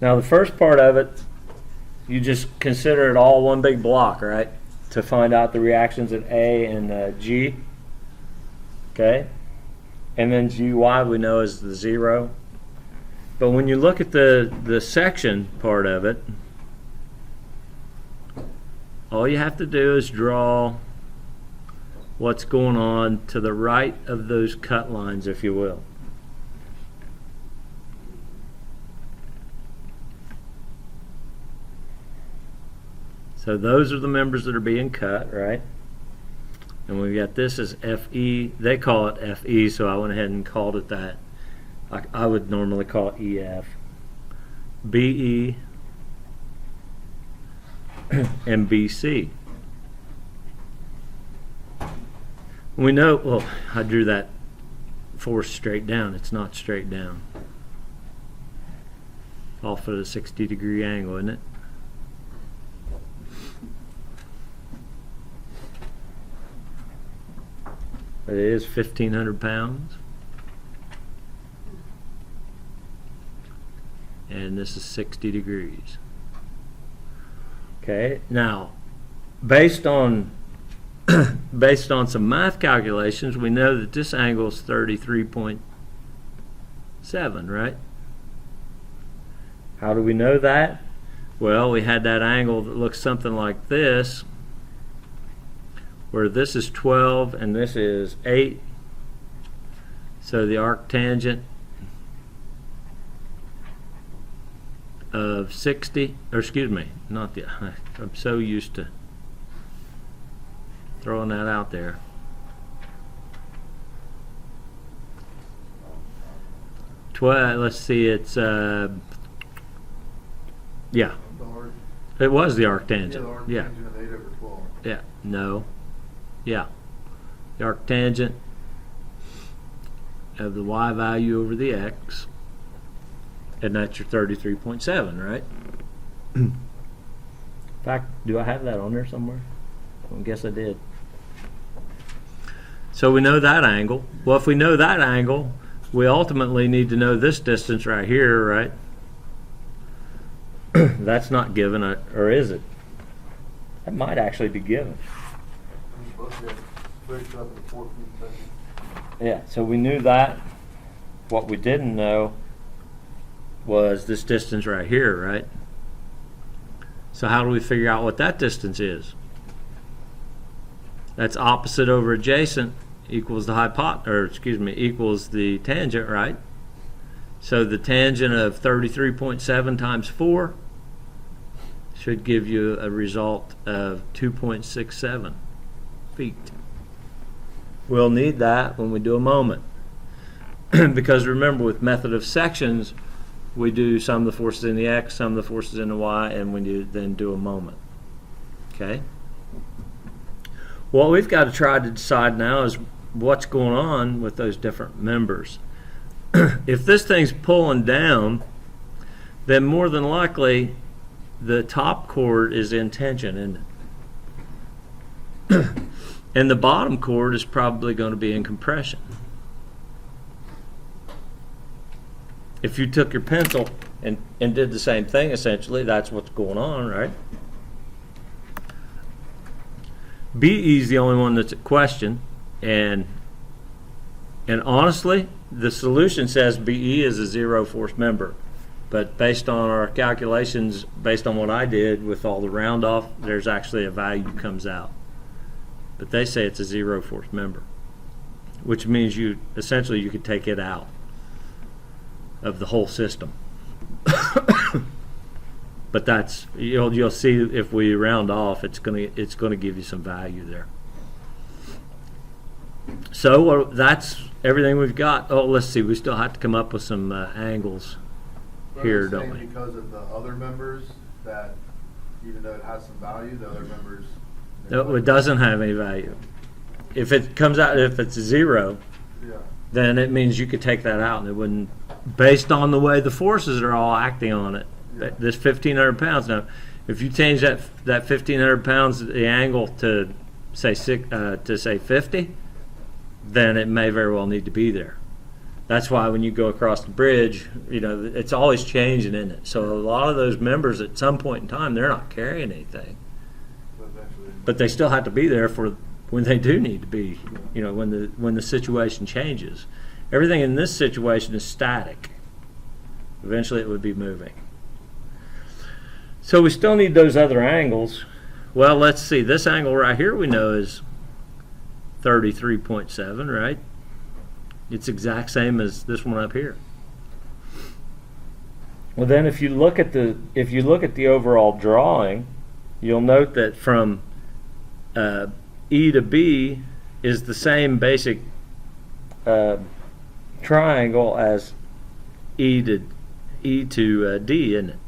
Now the first part of it, you just consider it all one big block, right? To find out the reactions at A and G. Okay? And then GY we know is the 0. But when you look at the section part of it, all you have to do is draw what's going on to the right of those cut lines, if you will. So those are the members that are being cut, right? And we've got this as FE. They call it FE, so I went ahead and called it that. I would normally call it EF. BE and BC. We know, well, I drew that force straight down. It's not straight down. Off at a 60-degree angle, isn't it? It is 1,500 pounds. And this is 60 degrees. Okay, now based on some math calculations, we know that this angle is 33.7, right? How do we know that? Well, we had that angle that looks something like this, where this is 12 and this is 8. So the arctangent of 60, or excuse me, not the, I'm so used to throwing that out there. Let's see, it's yeah, it was the arctangent. Yeah, of 8 over 12. Yeah, no, yeah, the arctangent of the y value over the x, and that's your 33.7, right? In fact, do I have that on there somewhere? I guess I did. So we know that angle. Well, if we know that angle, we ultimately need to know this distance right here, right? That's not given, or is it? That might actually be given. Yeah, so we knew that. What we didn't know was this distance right here, right? So how do we figure out what that distance is? That's opposite over adjacent equals the equals the tangent, right? So the tangent of 33.7 times 4 should give you a result of 2.67 feet. We'll need that when we do a moment. Because remember, with method of sections, we do some of the forces in the x, some of the forces in the y, and we then do a moment. Okay? What we've got to try to decide now is what's going on with those different members. If this thing's pulling down, then more than likely the top chord is in tension, isn't it? And the bottom chord is probably going to be in compression. If you took your pencil and did the same thing, essentially, that's what's going on, right? BE is the only one that's at question, and honestly, the solution says BE is a zero force member, but based on our calculations, based on what I did with all the round off, there's actually a value comes out. But they say it's a zero force member, which means you essentially you could take it out of the whole system. But that's you'll see if we round off, it's gonna give you some value there. So that's everything we've got. Oh, let's see, we still have to come up with some angles here, don't we? Because of the other members, that even though it has some value, the other members. No, it doesn't have any value. If it comes out, if it's 0, yeah, then it means you could take that out, and it wouldn't, based on the way the forces are all acting on it. Yeah. This 1,500 pounds. Now, if you change that 1,500 pounds, the angle to say 50, then it may very well need to be there. That's why when you go across the bridge, you know, it's always changing, isn't it? So a lot of those members at some point in time, they're not carrying anything. But they still have to be there for when they do need to be, you know, when the situation changes. Everything in this situation is static. Eventually it would be moving. So we still need those other angles. Well, let's see. This angle right here we know is 33.7, right? It's exact same as this one up here. Well, then if you look at the overall drawing, you'll note that from E to B is the same basic triangle as E to D, isn't it?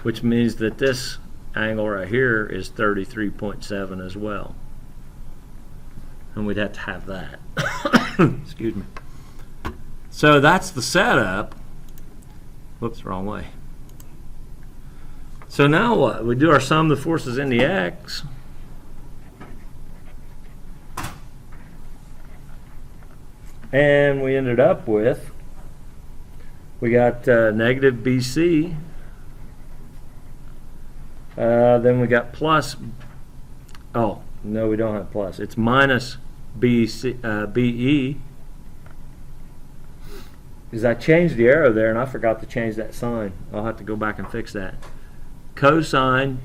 Which means that this angle right here is 33.7 as well. And we'd have to have that. Excuse me. So that's the setup. Whoops, wrong way. So now what? We do our sum of the forces in the X. And we ended up with, we got negative BC. Then we got plus, oh, no, we don't have plus. It's minus BC, BE. Because I changed the arrow there and I forgot to change that sign. I'll have to go back and fix that. Cosine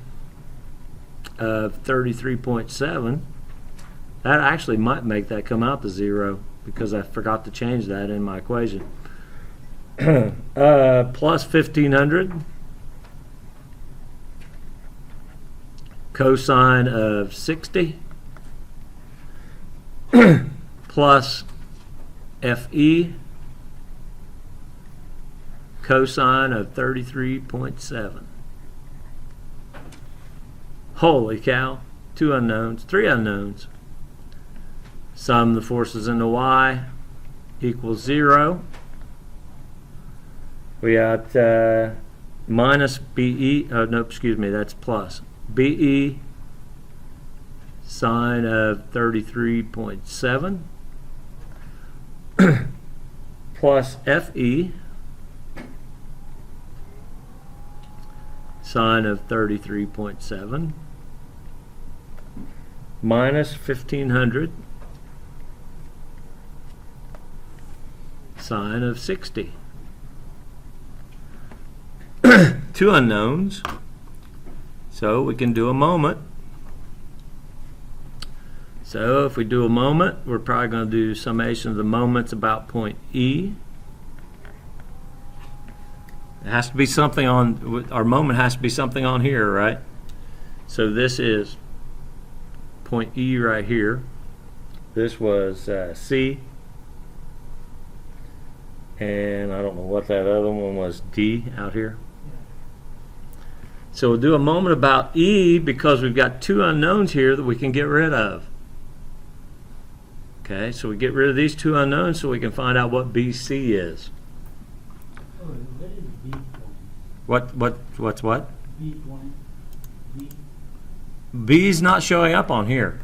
of 33.7. That actually might make that come out to 0 because I forgot to change that in my equation. Plus 1500. Cosine of 60 plus FE cosine of 33.7. Holy cow, 2 unknowns, 3 unknowns. Sum the forces in the Y equals 0. We got minus BE, oh no, excuse me, that's plus. BE sine of 33.7 plus FE sine of 33.7 minus 1500 sine of 60. 2 unknowns. So we can do a moment. So if we do a moment, we're probably going to do summation of the moments about point E. It has to be something on, our moment has to be something on here, right? So this is point E right here. This was C. And I don't know what that other one was, D out here. So we'll do a moment about E because we've got 2 unknowns here that we can get rid of. Okay, so we get rid of these 2 unknowns so we can find out what BC is. Oh, what is B point? What's what? B point. B. B's not showing up on here.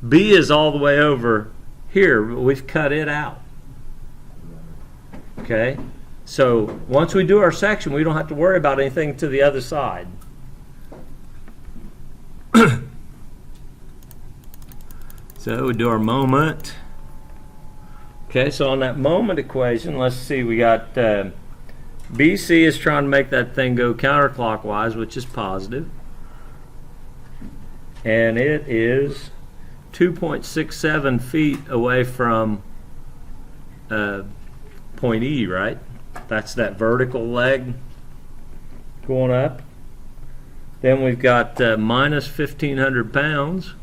B is all the way over here, but we've cut it out. Okay? So once we do our section, we don't have to worry about anything to the other side. So we do our moment. Okay, so on that moment equation, let's see, we got BC is trying to make that thing go counterclockwise, which is positive. And it is 2.67 feet away from point E, right? That's that vertical leg going up. Then we've got minus 1,500 pounds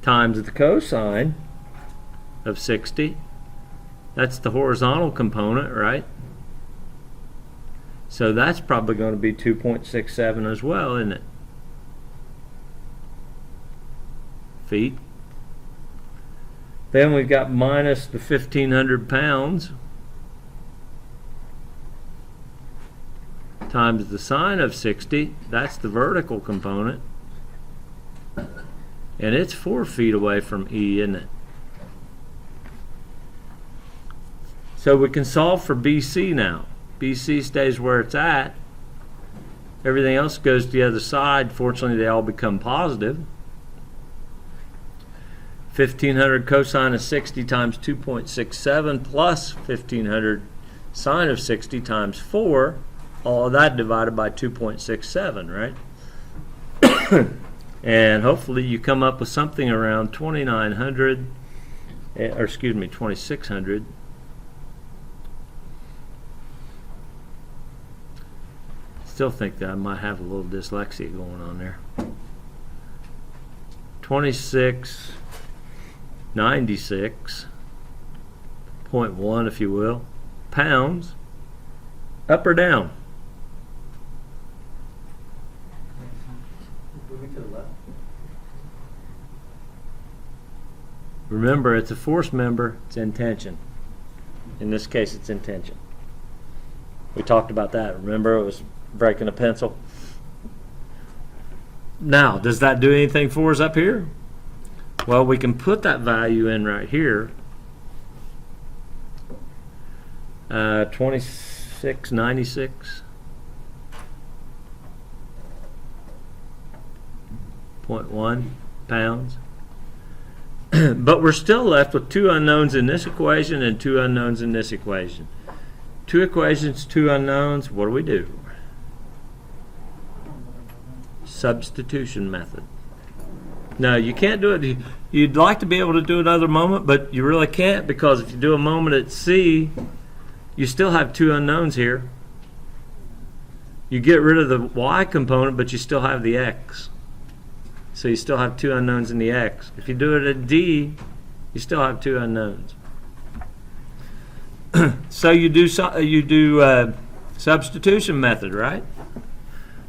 times the cosine of 60. That's the horizontal component, right? So that's probably going to be 2.67 as well, isn't it? Feet. Then we've got minus the 1,500 pounds times the sine of 60. That's the vertical component. And it's 4 feet away from E, isn't it? So we can solve for BC now. BC stays where it's at. Everything else goes to the other side. Fortunately, they all become positive. 1500 cosine of 60 times 2.67 plus 1500 sine of 60 times 4. All of that divided by 2.67, right? And hopefully you come up with something around 2900, or excuse me, 2600. Still think that I might have a little dyslexia going on there. 2696.1, if you will, pounds, up or down? Moving to the left. Remember, it's a force member, it's in tension. In this case, it's in tension. We talked about that. Remember, it was breaking a pencil. Now, does that do anything for us up here? Well, we can put that value in right here. 2696.1 pounds. But we're still left with two unknowns in this equation and two unknowns in this equation. Two equations, two unknowns. What do? Substitution method. No, you can't do it. You'd like to be able to do another moment, but you really can't, because if you do a moment at C, you still have two unknowns here. You get rid of the y component, but you still have the x. So you still have two unknowns in the x. If you do it at D, you still have two unknowns. So you do substitution method, right?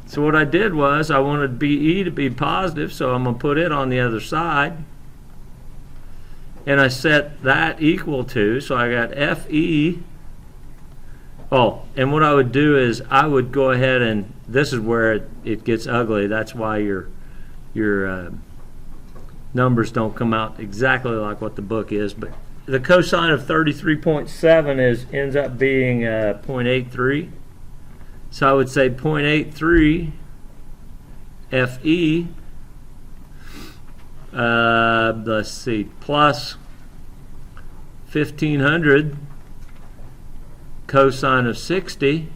So what I did was I wanted BE to be positive, so I'm going to put it on the other side. And I set that equal to, so I got FE. Oh, and what I would do is I would go ahead and, this is where it gets ugly. That's why your numbers don't come out exactly like what the book is. But the cosine of 33.7 ends up being 0.83. So I would say 0.83 FE, let's see, plus 1500 cosine of 60,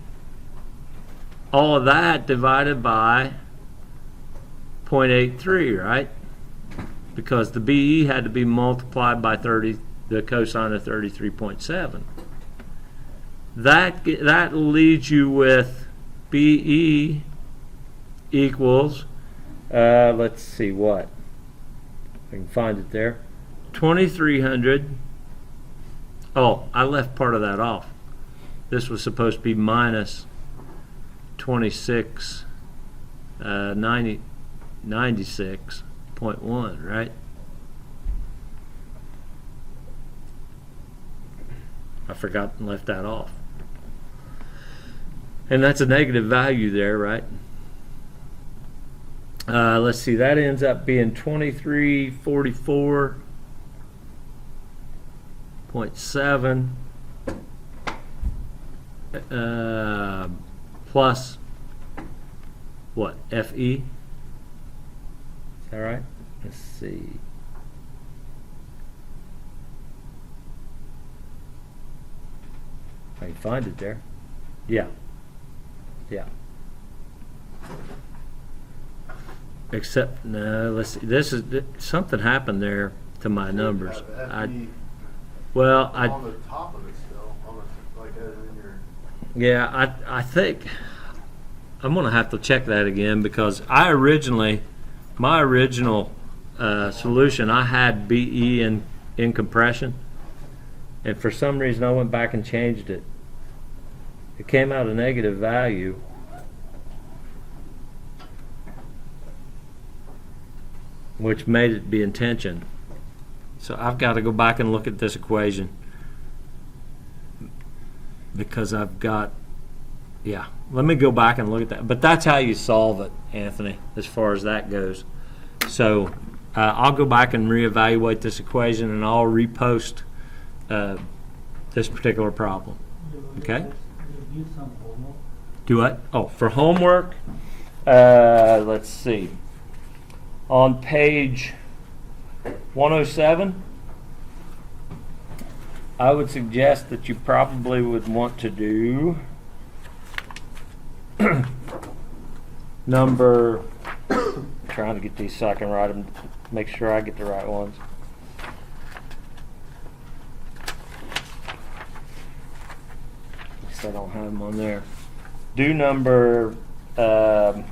all of that divided by 0.83, right? Because the BE had to be multiplied by 30, the cosine of 33.7. That leaves you with BE equals, let's see what, I can find it there, 2300. Oh, I left part of that off. This was supposed to be minus 96.1, right? I forgot and left that off. And that's a negative value there, right? Let's see, that ends up being 2344.7 plus what? FE? Is that right? Let's see. I can find it there. Yeah. Yeah. Except, no, let's see. This is, something happened there to my numbers. On Well, the top of it still, like in your. Yeah, I think I'm going to have to check that again, because my original solution, I had BE in compression, and for some reason I went back and changed it. It came out a negative value. Which made it be in tension. So I've got to go back and look at this equation, because I've got, yeah, let me go back and look at that. But that's how you solve it, Anthony, as far as that goes. So I'll go back and reevaluate this equation, and I'll repost this particular problem. Okay. They give some homework. Do what? Oh, for homework, let's see. On page 107, I would suggest that you probably would want to do number, trying to get these so I can write them, make sure I get the right ones. I don't have them on there. Do number, well,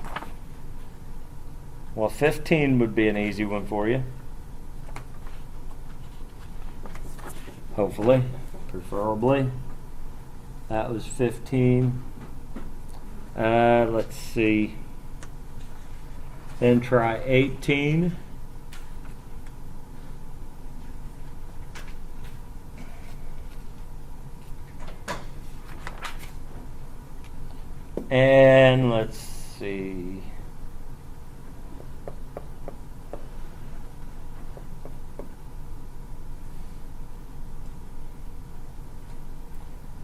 15 would be an easy one for you. Hopefully, preferably. That was 15. Let's see. Then try 18. And let's see.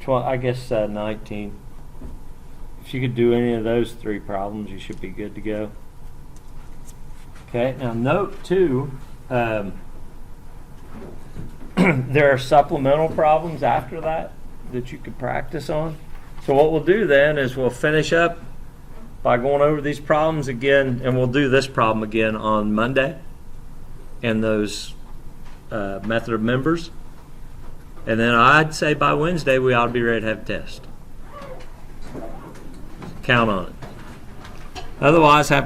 I guess 19. If you could do any of those three problems, you should be good to go. Okay, now note too, there are supplemental problems after that you could practice on. So what we'll do then is we'll finish up by going over these problems again, and we'll do this problem again on Monday and those method of members. And then I'd say by Wednesday we ought to be ready to have a test. Count on it. Otherwise, have a good